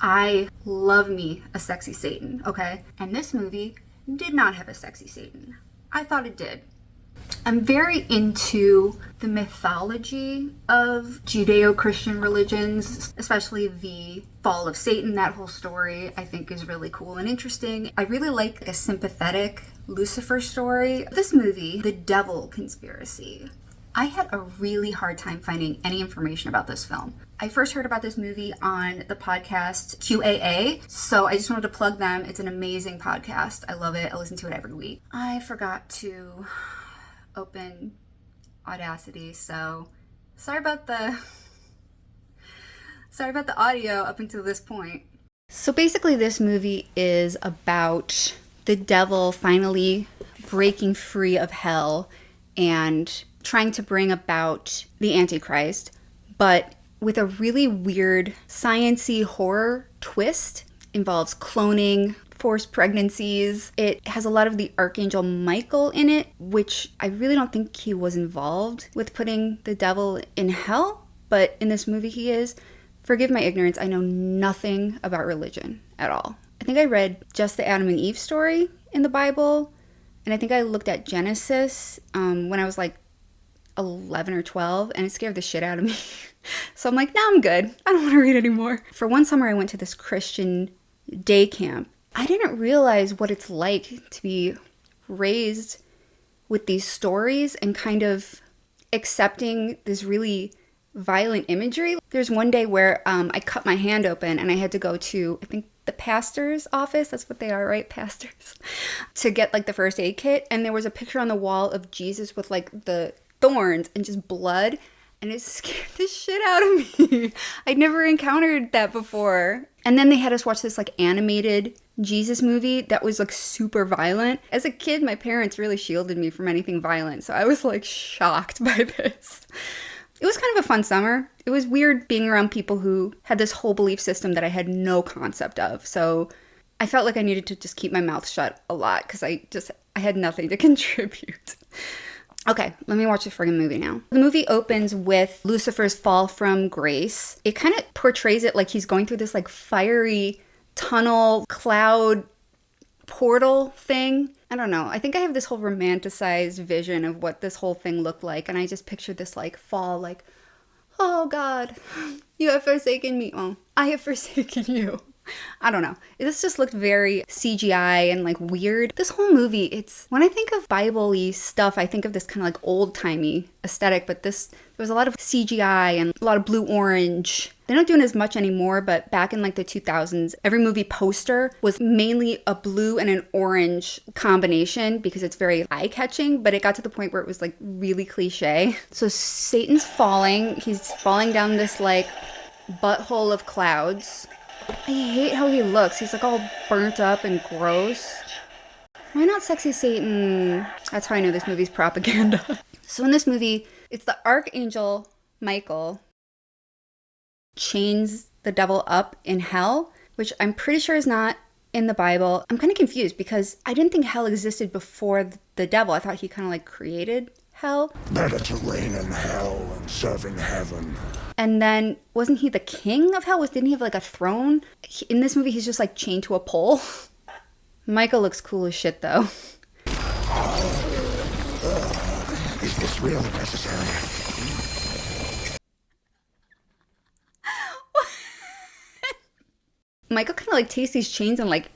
I love me a sexy Satan, okay? And this movie did not have a sexy Satan. I thought it did. I'm very into the mythology of Judeo-Christian religions, especially the fall of Satan. That whole story I think is really cool and interesting. I really like a sympathetic Lucifer story. This movie, The Devil Conspiracy, I had a really hard time finding any information about this film. I first heard about this movie on the podcast QAA, so I just wanted to plug them. It's an amazing podcast. I love it. I listen to it every week. I forgot to open Audacity, so sorry about the audio up until this point. So basically this movie is about the devil finally breaking free of hell and trying to bring about the Antichrist, but with a really weird science-y horror twist. Involves cloning, forced pregnancies. It has a lot of the Archangel Michael in it, which I really don't think he was involved with putting the devil in hell, but in this movie he is. Forgive my ignorance, I know nothing about religion at all. I think I read just the Adam and Eve story in the Bible, and I think I looked at Genesis when I was like 11 or 12, and it scared the shit out of me. So I'm like, nah, I'm good. I don't want to read anymore. For one summer, I went to this Christian day camp. I didn't realize what it's like to be raised with these stories and kind of accepting this really violent imagery. There's one day where I cut my hand open and I had to go to, I think, the pastor's office. That's what they are, right? Pastors. To get like the first aid kit. And there was a picture on the wall of Jesus with like the thorns and just blood. And it scared the shit out of me. I'd never encountered that before. And then they had us watch this like animated Jesus movie that was like super violent. As a kid, my parents really shielded me from anything violent. So I was like shocked by this. It was kind of a fun summer. It was weird being around people who had this whole belief system that I had no concept of. So I felt like I needed to just keep my mouth shut a lot because I had nothing to contribute. Okay, let me watch the friggin' movie now. The movie opens with Lucifer's fall from grace. It kind of portrays it like he's going through this like fiery tunnel, cloud, portal thing. I don't know. I think I have this whole romanticized vision of what this whole thing looked like. And I just pictured this like fall, like, oh God, you have forsaken me. Oh, I have forsaken you. I don't know. This just looked very CGI and like weird. This whole movie, when I think of Bible-y stuff, I think of this kind of like old-timey aesthetic, but there was a lot of CGI and a lot of blue-orange. They're not doing as much anymore, but back in like the 2000s, every movie poster was mainly a blue and an orange combination because it's very eye-catching, but it got to the point where it was like really cliche. So Satan's falling. He's falling down this like butthole of clouds. I hate how he looks. He's like all burnt up and gross. Why not sexy Satan? That's how I know this movie's propaganda. So in this movie, it's the Archangel Michael chains the devil up in hell, which I'm pretty sure is not in the Bible. I'm kind of confused because I didn't think hell existed before the devil. I thought he kind of like created hell. Better to reign in hell and serve in heaven. And then, wasn't he the king of hell? Didn't he have like a throne? In this movie, he's just like chained to a pole. Michael looks cool as shit though. Is this really necessary? Michael kind of like takes these chains and like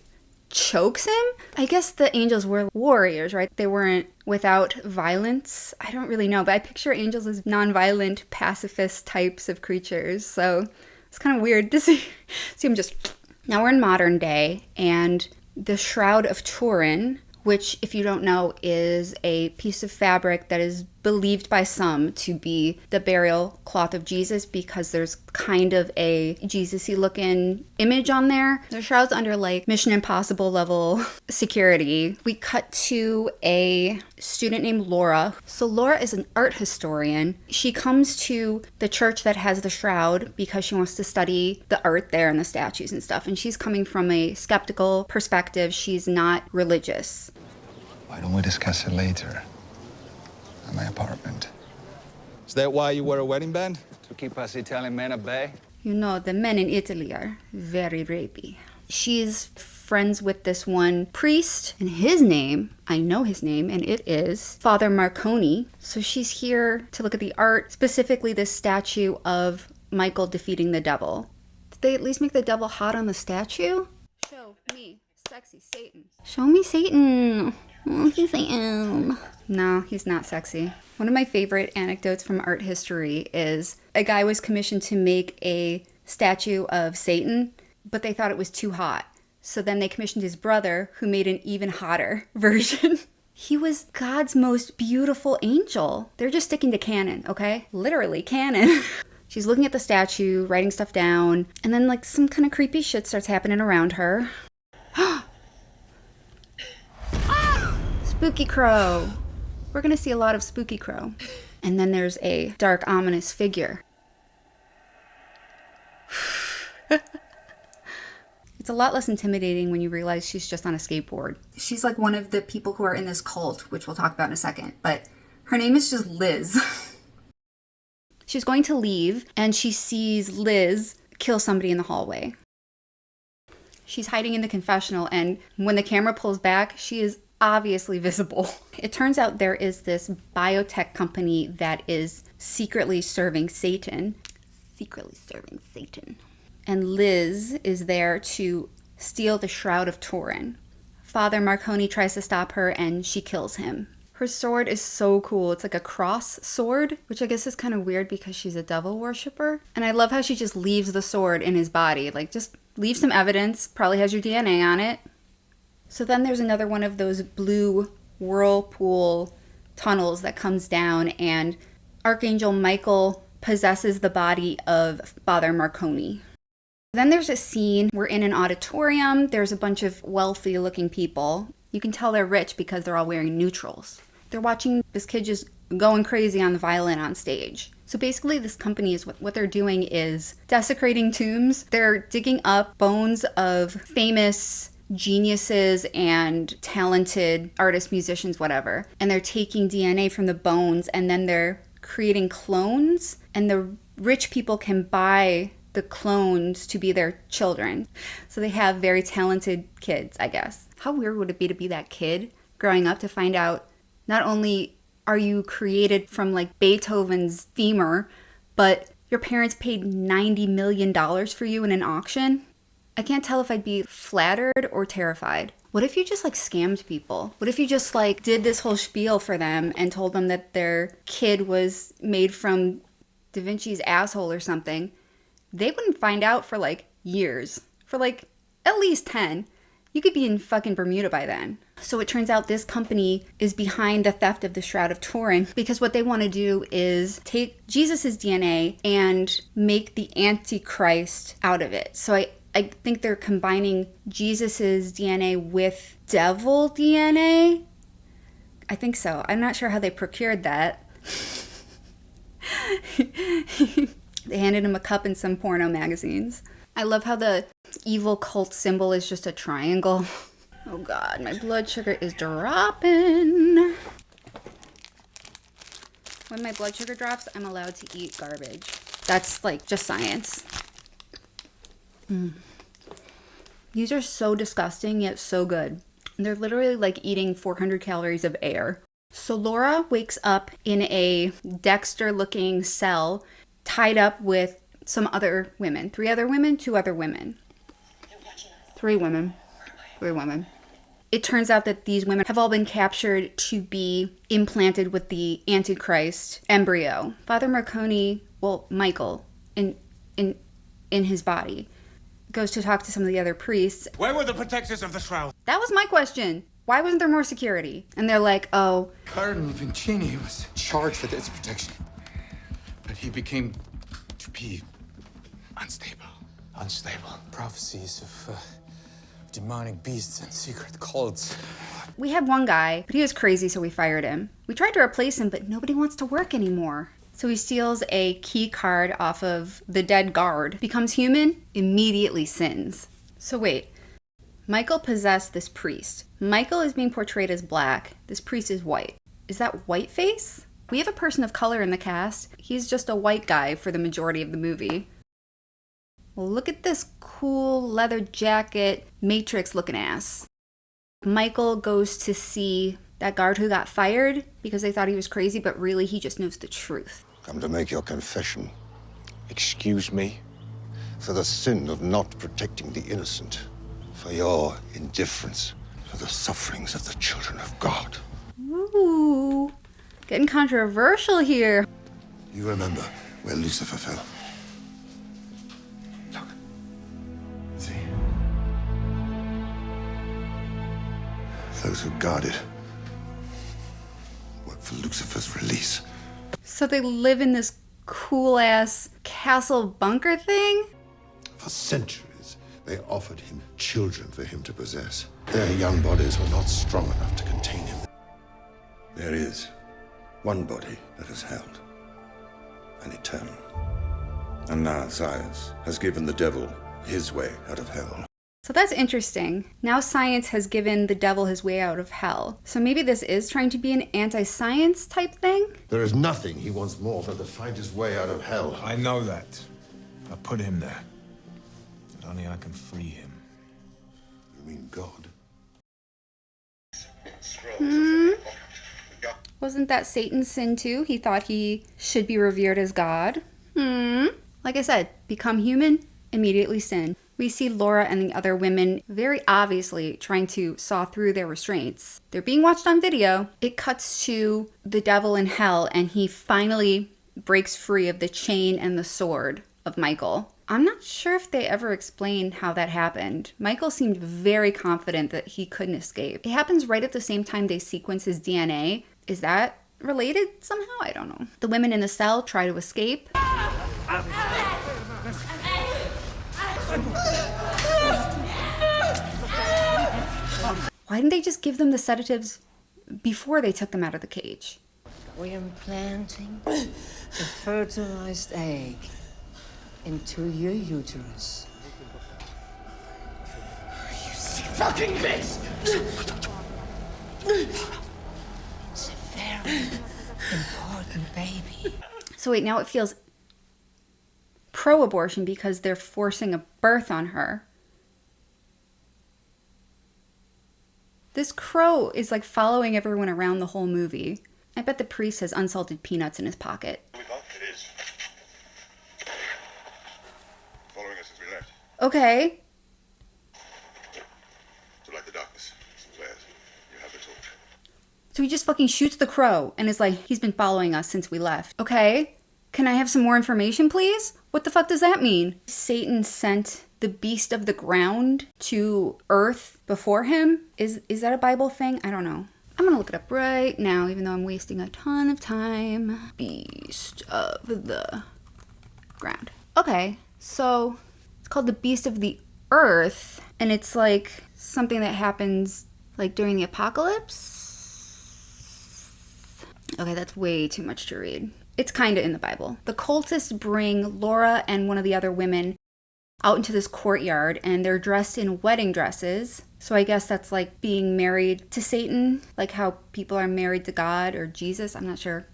chokes him. I guess the angels were warriors, right? They weren't without violence. I don't really know, but I picture angels as non-violent, pacifist types of creatures. So it's kind of weird to see him just... Now we're in modern day, and the Shroud of Turin, which, if you don't know, is a piece of fabric that is believed by some to be the burial cloth of Jesus because there's kind of a Jesus-y looking image on there. The shroud's under like Mission Impossible level security. We cut to a student named Laura. So Laura is an art historian. She comes to the church that has the shroud because she wants to study the art there and the statues and stuff. And she's coming from a skeptical perspective. She's not religious. Why don't we discuss it later? At my apartment. Is that why you wear a wedding band? To keep us Italian men at bay? You know, the men in Italy are very rapey. She's friends with this one priest, and his name, I know his name, and it is Father Marconi. So she's here to look at the art, specifically this statue of Michael defeating the devil. Did they at least make the devil hot on the statue? Show me sexy Satan. Show me Satan. I want to see Satan. No, he's not sexy. One of my favorite anecdotes from art history is a guy was commissioned to make a statue of Satan, but they thought it was too hot. So then they commissioned his brother, who made an even hotter version. He was God's most beautiful angel. They're just sticking to canon, okay? Literally canon. She's looking at the statue, writing stuff down, and then like some kind of creepy shit starts happening around her. Spooky Crow. We're gonna see a lot of Spooky Crow. And then there's a dark, ominous figure. It's a lot less intimidating when you realize she's just on a skateboard. She's like one of the people who are in this cult, which we'll talk about in a second, but her name is just Liz. She's going to leave, and she sees Liz kill somebody in the hallway. She's hiding in the confessional, and when the camera pulls back, she is obviously visible. It turns out there is this biotech company that is secretly serving Satan. Secretly serving Satan. And Liz is there to steal the Shroud of Turin. Father Marconi tries to stop her, and she kills him. Her sword is so cool. It's like a cross sword, which I guess is kind of weird because she's a devil worshiper. And I love how she just leaves the sword in his body. Like, just leave some evidence. Probably has your DNA on it. So then there's another one of those blue whirlpool tunnels that comes down, and Archangel Michael possesses the body of Father Marconi. Then there's a scene, we're in an auditorium, there's a bunch of wealthy looking people. You can tell they're rich because they're all wearing neutrals. They're watching this kid just going crazy on the violin on stage. So basically this company is, what they're doing is desecrating tombs. They're digging up bones of famous geniuses and talented artists, musicians, whatever. And they're taking DNA from the bones, and then they're creating clones, and the rich people can buy the clones to be their children. So they have very talented kids, I guess. How weird would it be to be that kid growing up to find out not only are you created from like Beethoven's femur, but your parents paid $90 million for you in an auction? I can't tell if I'd be flattered or terrified. What if you just like scammed people? What if you just like did this whole spiel for them and told them that their kid was made from Da Vinci's asshole or something? They wouldn't find out for like years. For like at least 10. You could be in fucking Bermuda by then. So it turns out this company is behind the theft of the Shroud of Turin because what they want to do is take Jesus's DNA and make the Antichrist out of it. So I think they're combining Jesus's DNA with devil DNA. I think so. I'm not sure how they procured that. They handed him a cup in some porno magazines. I love how the evil cult symbol is just a triangle. Oh God, my blood sugar is dropping. When my blood sugar drops, I'm allowed to eat garbage. That's like just science. These are so disgusting yet so good. They're literally like eating 400 calories of air. So Laura wakes up in a Dexter-looking cell tied up with some other women. 3 other women, 2 other women. 3 women. 3 women. It turns out that these women have all been captured to be implanted with the Antichrist embryo. Father Marconi, well, Michael, in his body, goes to talk to some of the other priests. Where were the protectors of the shroud? That was my question. Why wasn't there more security? And they're like, oh. Cardinal Vincini was charged with its protection. But he became to be unstable. Unstable. Prophecies of demonic beasts and secret cults. We had one guy, but he was crazy, so we fired him. We tried to replace him, but nobody wants to work anymore. So he steals a key card off of the dead guard, becomes human, immediately sins. So wait, Michael possessed this priest. Michael is being portrayed as black. This priest is white. Is that whiteface? We have a person of color in the cast. He's just a white guy for the majority of the movie. Well, look at this cool leather jacket, Matrix looking ass. Michael goes to see that guard who got fired because they thought he was crazy, but really he just knows the truth. Come to make your confession. Excuse me? For the sin of not protecting the innocent. For your indifference to the sufferings of the children of God. Ooh, getting controversial here. You remember where Lucifer fell? Look. See? Those who guarded work for Lucifer's release. So they live in this cool-ass castle bunker thing? For centuries, they offered him children for him to possess. Their young bodies were not strong enough to contain him. There is one body that is held, an eternal. And now science has given the devil his way out of hell. So that's interesting. Now science has given the devil his way out of hell. So maybe this is trying to be an anti-science type thing? There is nothing he wants more than to find his way out of hell. I know that. I put him there. But only I can free him. You mean God? Wasn't that Satan's sin too? He thought he should be revered as God. Like I said, become human, immediately sin. We see Laura and the other women very obviously trying to saw through their restraints. They're being watched on video. It cuts to the devil in hell, and he finally breaks free of the chain and the sword of Michael. I'm not sure if they ever explained how that happened. Michael seemed very confident that he couldn't escape. It happens right at the same time they sequence his DNA. Is that related somehow? I don't know. The women in the cell try to escape. Why didn't they just give them the sedatives before they took them out of the cage? We're implanting a fertilized egg into your uterus. You sick fucking bitch! It's a very important baby. So wait, now it feels pro-abortion because they're forcing a birth on her. This crow is like following everyone around the whole movie. I bet the priest has unsalted peanuts in his pocket. It is. Following us as we left. Okay. To light the darkness. Flares. You have the torch. So he just fucking shoots the crow and is like, he's been following us since we left. Okay. Can I have some more information, please? What the fuck does that mean? Satan sent the beast of the ground to Earth before him? Is that a Bible thing? I don't know. I'm gonna look it up right now, even though I'm wasting a ton of time. Beast of the ground. Okay, so it's called the Beast of the Earth, and it's like something that happens like during the apocalypse. Okay, that's way too much to read. It's kind of in the Bible. The cultists bring Laura and one of the other women out into this courtyard, and they're dressed in wedding dresses. So I guess that's like being married to Satan, like how people are married to God or Jesus. I'm not sure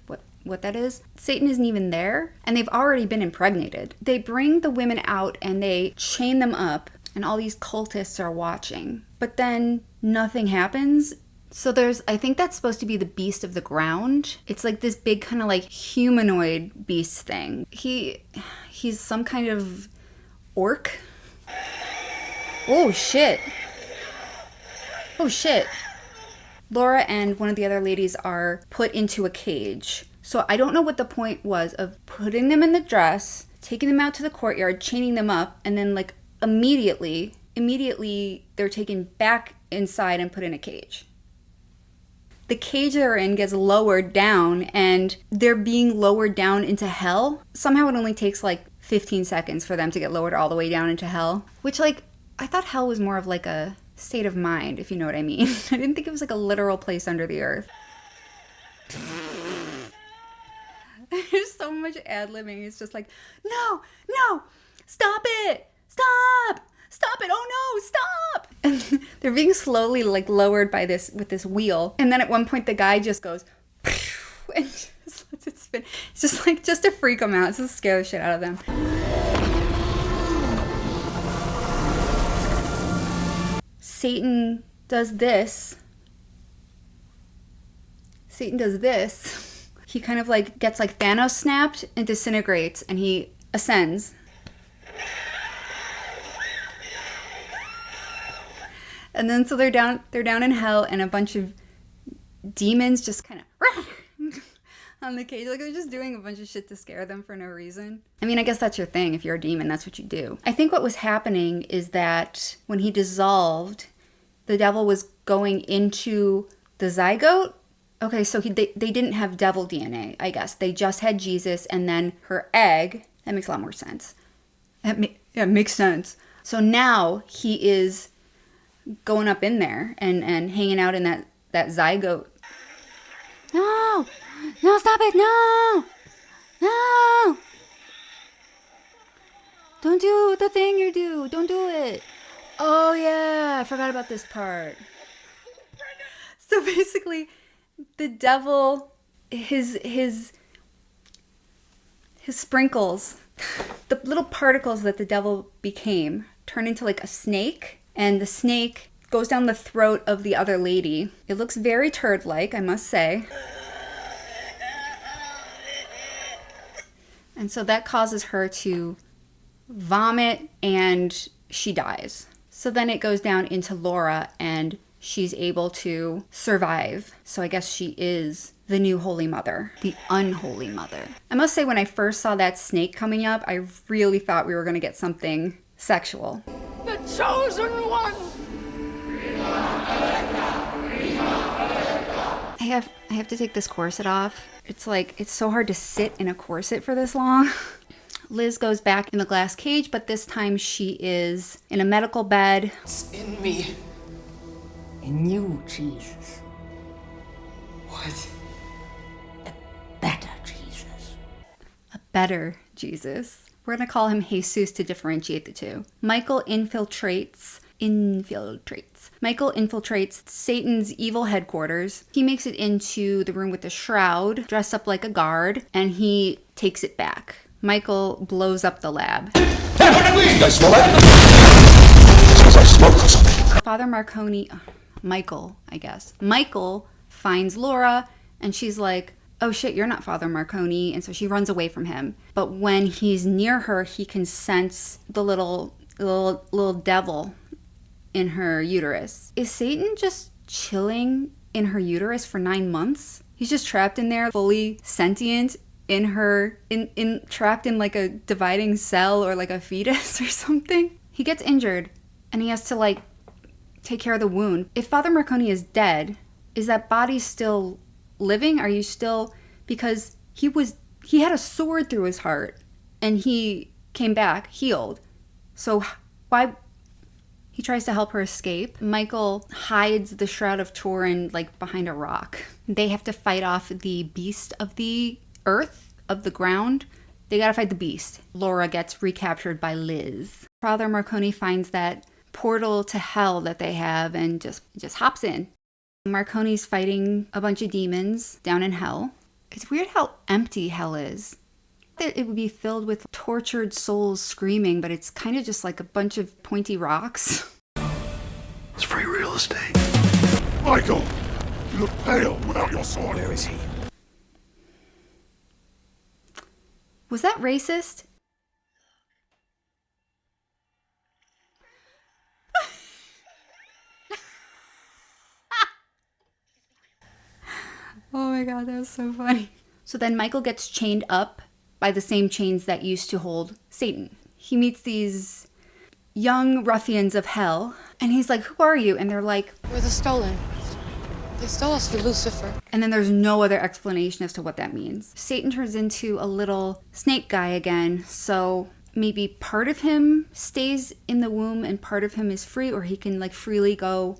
what that is. Satan isn't even there, and they've already been impregnated. They bring the women out and they chain them up, and all these cultists are watching. But then nothing happens. So I think that's supposed to be the beast of the ground. It's like this big kind of like humanoid beast thing. He's some kind of orc. Oh shit. Oh shit. Laura and one of the other ladies are put into a cage. So I don't know what the point was of putting them in the dress, taking them out to the courtyard, chaining them up, and then like immediately they're taken back inside and put in a cage. The cage they're in gets lowered down, and they're being lowered down into hell. Somehow it only takes like 15 seconds for them to get lowered all the way down into hell. Which, like, I thought hell was more of like a state of mind, if you know what I mean. I didn't think it was like a literal place under the earth. There's so much ad-libbing. It's just like, no, stop it, stop it, oh no, stop. And they're being slowly like lowered by with this wheel. And then at one point the guy just goes, and just lets it spin. It's just to freak them out. It's to scare the shit out of them. Satan does this. He kind of like gets like Thanos snapped and disintegrates, and he ascends. And then so they're down in hell, and a bunch of demons just kind of on the cage. Like, they're just doing a bunch of shit to scare them for no reason. I mean, I guess that's your thing. If you're a demon, that's what you do. I think what was happening is that when he dissolved, the devil was going into the zygote. Okay, so they didn't have devil DNA, I guess. They just had Jesus, and then her egg. That makes a lot more sense. It makes sense. So now he is going up in there and hanging out in that zygote. No, stop it, no, don't do the thing you do, don't do it. Oh yeah, I forgot about this part. So basically, the devil, his sprinkles, the little particles that the devil became, turn into like a snake. And the snake goes down the throat of the other lady. It looks very turd-like, I must say. And so that causes her to vomit, and she dies. So then it goes down into Laura, and she's able to survive. So I guess she is the new Holy Mother, the unholy mother. I must say, when I first saw that snake coming up, I really thought we were going to get something sexual. The chosen one! I have to take this corset off. It's like, it's so hard to sit in a corset for this long. Liz goes back in the glass cage, but this time she is in a medical bed. It's in me. In you, Jesus. What? Better Jesus. A better Jesus. We're going to call him Jesus to differentiate the two. Michael infiltrates Satan's evil headquarters. He makes it into the room with the shroud, dressed up like a guard, and he takes it back. Michael blows up the lab. Father Marconi, Michael finds Laura, and she's like, oh shit, you're not Father Marconi. And so she runs away from him. But when he's near her, he can sense the little devil in her uterus. Is Satan just chilling in her uterus for 9 months? He's just trapped in there, fully sentient in her, trapped in like a dividing cell or like a fetus or something. He gets injured, and he has to like take care of the wound. If Father Marconi is dead, is that body still living? Are you still, because he had a sword through his heart and he came back healed. So why? He tries to help her escape. Michael hides the Shroud of Turin like behind a rock. They have to fight off the beast of the earth, of the ground. They gotta fight the beast. Laura gets recaptured by Liz. Father Marconi finds that portal to hell that they have and just hops in. Marconi's fighting a bunch of demons down in hell. It's weird how empty hell is. It would be filled with tortured souls screaming, but it's kind of just like a bunch of pointy rocks. It's free real estate. Michael, you look pale without your sword. Where is he? Was that racist? Oh my god, that was so funny. So then Michael gets chained up by the same chains that used to hold Satan. He meets these young ruffians of hell, and he's like, who are you? And they're like, We're the stolen. They stole us for Lucifer. and then there's no other explanation as to what that means. Satan turns into a little snake guy again, so maybe part of him stays in the womb and part of him is free, or he can like freely go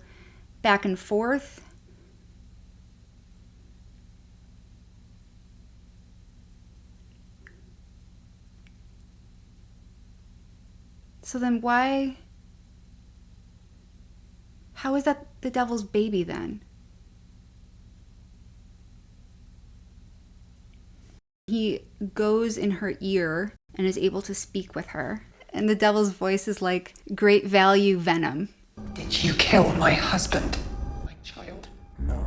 back and forth. So then how is that the devil's baby then? He goes in her ear and is able to speak with her. And the devil's voice is like, great value venom. Did you kill my husband? My child? No.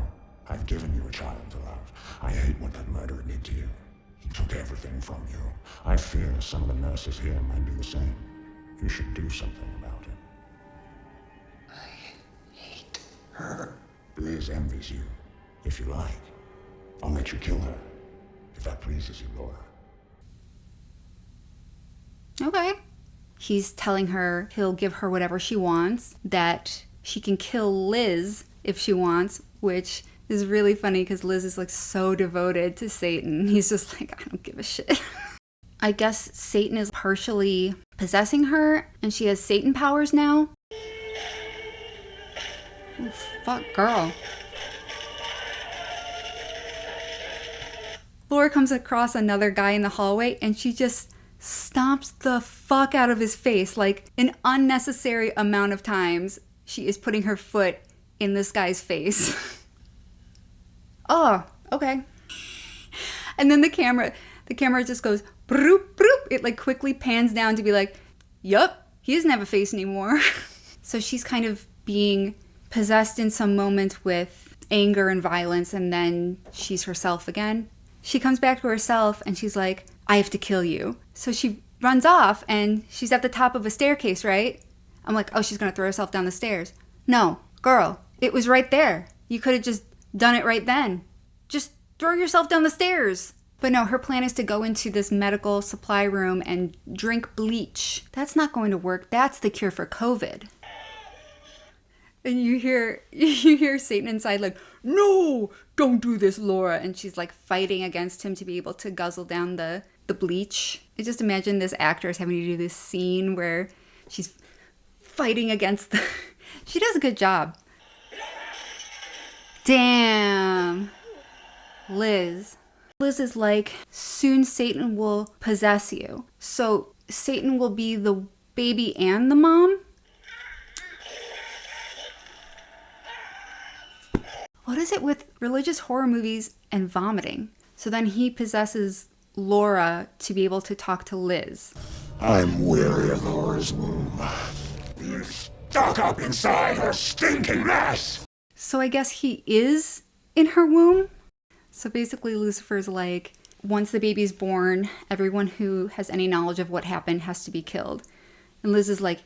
I've given you a child to love. I hate what that murderer did to you. He took everything from you. I fear some of the nurses here might do the same. You should do something about it. I hate her. Liz envies you. If you like, I'll let you kill her. If that pleases you, Laura. Okay. He's telling her he'll give her whatever she wants, that she can kill Liz if she wants, which is really funny because Liz is like so devoted to Satan. He's just like, I don't give a shit. I guess Satan is partially possessing her and she has Satan powers now. Oh, fuck, girl. Laura comes across another guy in the hallway and she just stomps the fuck out of his face. Like an unnecessary amount of times she is putting her foot in this guy's face. Oh, okay. And then the camera just goes broop, broop. It like quickly pans down to be like, yup, he doesn't have a face anymore. So she's kind of being possessed in some moment with anger and violence, and then she's herself again. She comes back to herself and she's like, I have to kill you. So she runs off and she's at the top of a staircase, right? I'm like, oh, she's gonna throw herself down the stairs. No, girl, it was right there. You could have just done it right then. Just throw yourself down the stairs. But no, her plan is to go into this medical supply room and drink bleach. That's not going to work. That's the cure for COVID. And you hear Satan inside like, no, don't do this, Laura. And she's like fighting against him to be able to guzzle down the bleach. I just imagine this actress having to do this scene where she's fighting against the... She does a good job. Damn. Liz is like, soon Satan will possess you. So Satan will be the baby and the mom? What is it with religious horror movies and vomiting? So then he possesses Laura to be able to talk to Liz. I'm weary of Laura's womb. You're stuck up inside her stinking mess! So I guess he is in her womb? So basically Lucifer's like, once the baby's born, everyone who has any knowledge of what happened has to be killed. And Liz is like,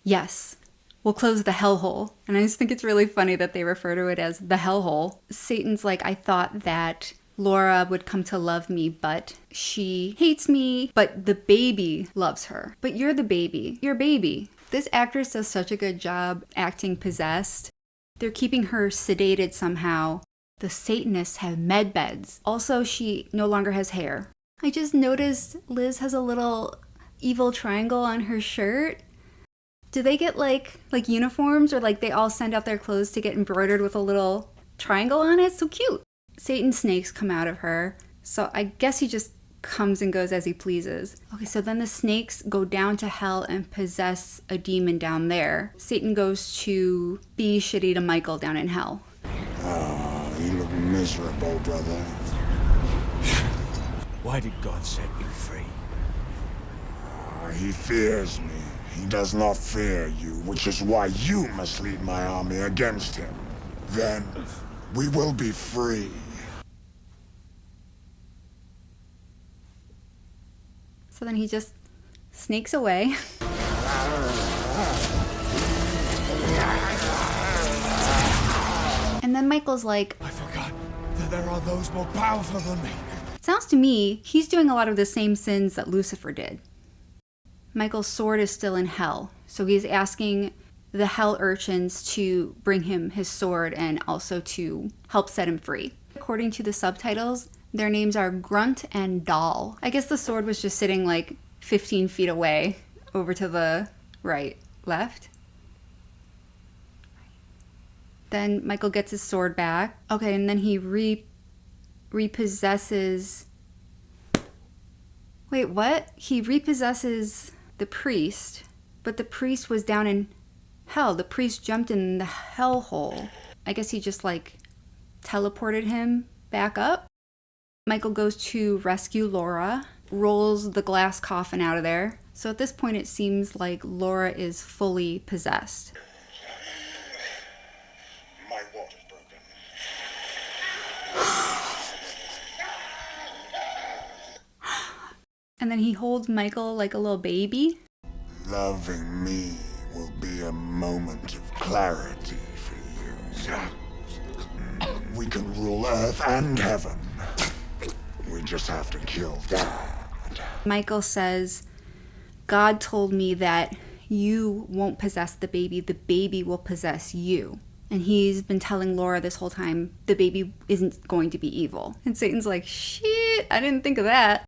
yes, we'll close the hellhole. And I just think it's really funny that they refer to it as the hellhole. Satan's like, I thought that Laura would come to love me, but she hates me, but the baby loves her. But you're the baby. You're a baby. This actress does such a good job acting possessed. They're keeping her sedated somehow. The Satanists have med beds. Also, she no longer has hair. I just noticed Liz has a little evil triangle on her shirt. Do they get like uniforms, or like they all send out their clothes to get embroidered with a little triangle on it? It's so cute. Satan snakes come out of her. So I guess he just comes and goes as he pleases. Okay, so then the snakes go down to hell and possess a demon down there. Satan goes to be shitty to Michael down in hell. You look miserable, brother. Why did God set you free? He fears me. He does not fear you, which is why you must lead my army against him. Then we will be free. So then he just snakes away. And then Michael's like, I forgot that there are those more powerful than me. it sounds to me he's doing a lot of the same sins that Lucifer did. Michael's sword is still in hell, so he's asking the hell urchins to bring him his sword and also to help set him free. According to the subtitles, their names are Grunt and Doll. I guess the sword was just sitting like 15 feet away over to the left. Then Michael gets his sword back. Okay, and then he repossesses... Wait, what? He repossesses the priest, but the priest was down in hell. The priest jumped in the hellhole. I guess he just like teleported him back up. Michael goes to rescue Laura, rolls the glass coffin out of there. So at this point it seems like Laura is fully possessed. water's broken. And then he holds Michael like a little baby. Loving me will be a moment of clarity for you. We can rule Earth and Heaven. We just have to kill God. Michael says, God told me that you won't possess the baby will possess you. And he's been telling Laura this whole time, the baby isn't going to be evil. And Satan's like, shit, I didn't think of that.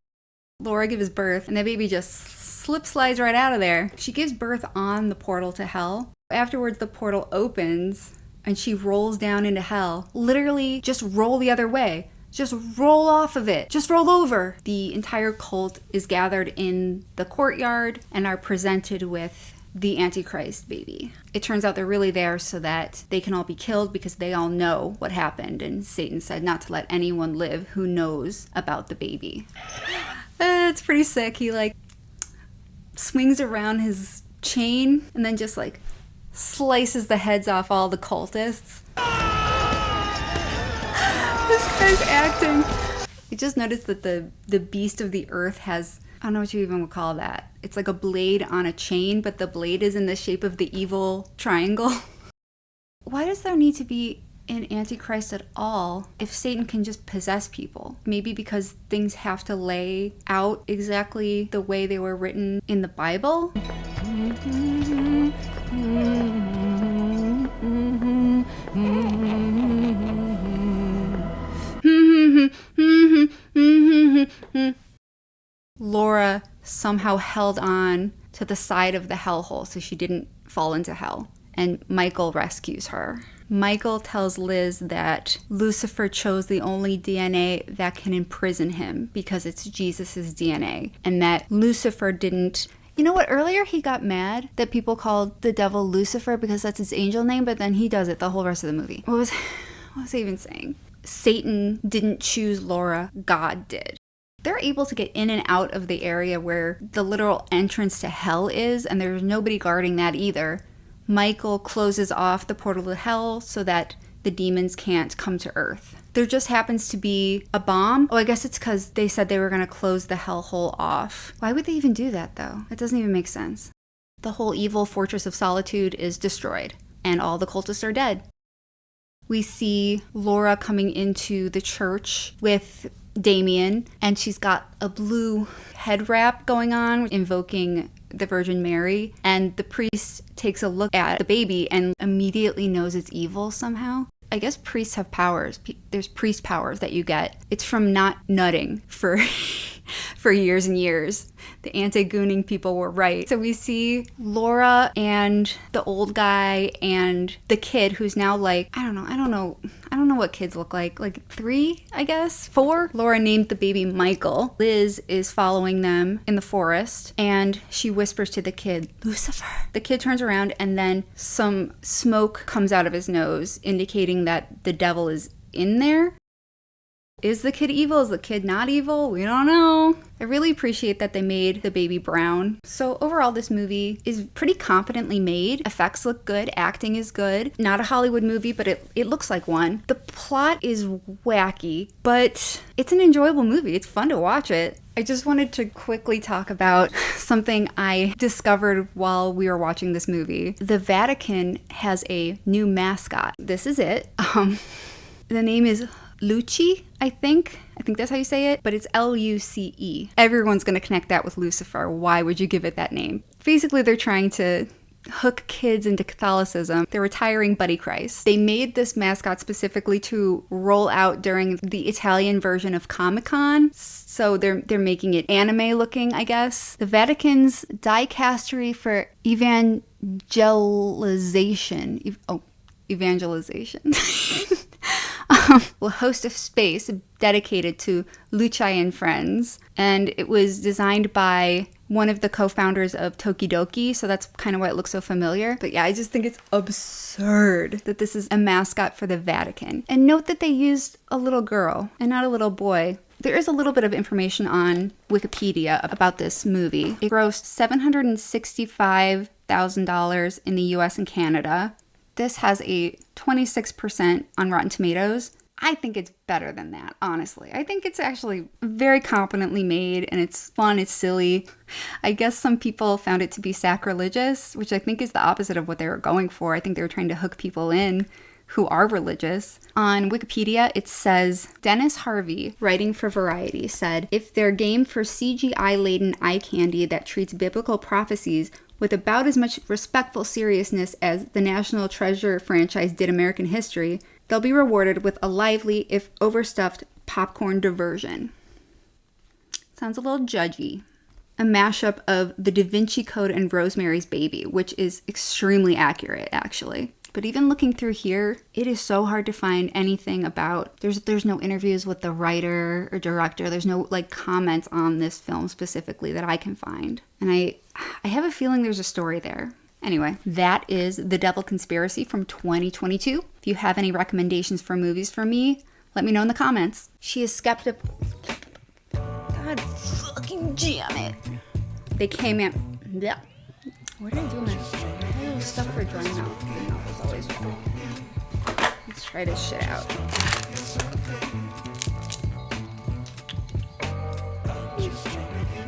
Laura gives birth, and the baby just slides right out of there. She gives birth on the portal to hell. Afterwards, the portal opens, and she rolls down into hell. Literally, just roll the other way. Just roll off of it. Just roll over. The entire cult is gathered in the courtyard and are presented with the Antichrist baby. It turns out they're really there so that they can all be killed because they all know what happened, and Satan said not to let anyone live who knows about the baby. It's pretty sick. He like swings around his chain and then just like slices the heads off all the cultists. This guy's acting. I just noticed that the beast of the earth has, I don't know what you even would call that. It's like a blade on a chain, but the blade is in the shape of the evil triangle. Why does there need to be an Antichrist at all if Satan can just possess people? Maybe because things have to lay out exactly the way they were written in the Bible? Laura somehow held on to the side of the hellhole so she didn't fall into hell, and Michael rescues her. Michael tells Liz that Lucifer chose the only DNA that can imprison him because it's Jesus's DNA, and that Lucifer didn't. You know what? Earlier he got mad that people called the devil Lucifer because that's his angel name, but then he does it the whole rest of the movie. What was I even saying? Satan didn't choose Laura, God did. They're able to get in and out of the area where the literal entrance to hell is, and there's nobody guarding that either. Michael closes off the portal to hell so that the demons can't come to Earth. There just happens to be a bomb. Oh, I guess it's because they said they were going to close the hellhole off. Why would they even do that, though? It doesn't even make sense. The whole evil Fortress of Solitude is destroyed, and all the cultists are dead. We see Laura coming into the church with Damien, and she's got a blue head wrap going on, invoking the Virgin Mary, and the priest takes a look at the baby and immediately knows it's evil somehow. I guess priests have powers. There's priest powers that you get. It's from not nutting for for years and years. The anti-gooning people were right. So we see Laura and the old guy and the kid who's now like, I don't know what kids look like 3, I guess, 4. Laura named the baby Michael. Liz is following them in the forest, and she whispers to the kid, Lucifer. The kid turns around, and then some smoke comes out of his nose, indicating that the devil is in there. Is the kid evil? Is the kid not evil? We don't know. I really appreciate that they made the baby brown. So overall, this movie is pretty competently made. Effects look good. Acting is good. Not a Hollywood movie, but it looks like one. The plot is wacky, but it's an enjoyable movie. It's fun to watch it. I just wanted to quickly talk about something I discovered while we were watching this movie. The Vatican has a new mascot. This is it. The name is Lucci, I think that's how you say it, but it's Luce. Everyone's going to connect that with Lucifer. Why would you give it that name? Basically, they're trying to hook kids into Catholicism. They're retiring Buddy Christ. They made this mascot specifically to roll out during the Italian version of Comic-Con. So they're making it anime looking, I guess. The Vatican's dicastery for evangelization. Evangelization. Will host a space dedicated to Lucci and Friends, and it was designed by one of the co-founders of Tokidoki, so that's kind of why it looks so familiar. But yeah, I just think it's absurd that this is a mascot for the Vatican. And note that they used a little girl and not a little boy. There is a little bit of information on Wikipedia about this movie. It grossed $765,000 in the US and Canada. This has a 26% on Rotten Tomatoes. I think it's better than that, honestly. I think it's actually very competently made and it's fun, it's silly. I guess some people found it to be sacrilegious, which I think is the opposite of what they were going for. I think they were trying to hook people in who are religious. On Wikipedia, it says, Dennis Harvey, writing for Variety, said, if they're game for CGI-laden eye candy that treats biblical prophecies with about as much respectful seriousness as the National Treasure franchise did American history, they'll be rewarded with a lively, if overstuffed, popcorn diversion. Sounds a little judgy. A mashup of The Da Vinci Code and Rosemary's Baby, which is extremely accurate, actually. But even looking through here, it is so hard to find anything about, there's no interviews with the writer or director. There's no like comments on this film specifically that I can find. And I have a feeling there's a story there. Anyway, that is The Devil Conspiracy from 2022. If you have any recommendations for movies for me, let me know in the comments. She is skeptical. God fucking damn it. They came in. Yeah. What did I do? I have stuff for drying out. My mouth is always dry. Let's try this shit out.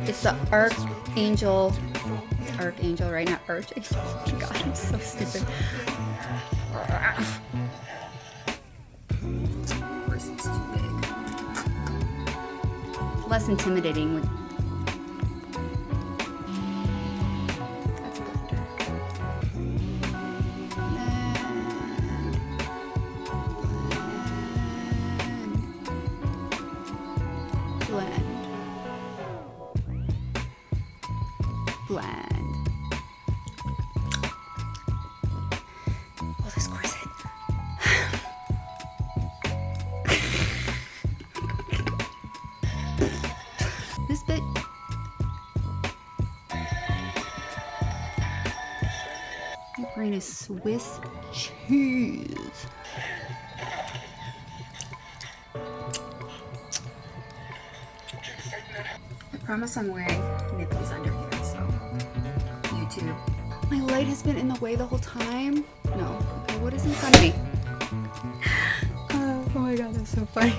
It's the Archangel, right? Not Archangel. Oh my god, I'm so stupid. This is too big. It's less intimidating with. That's a blender. Blend. Oh, this corset. This bit. My brain is Swiss cheese. I promise I'm wearing nippies under here, so YouTube. My light has been in the way the whole time. No. Okay, what is in front of me? Oh my god, that's so funny.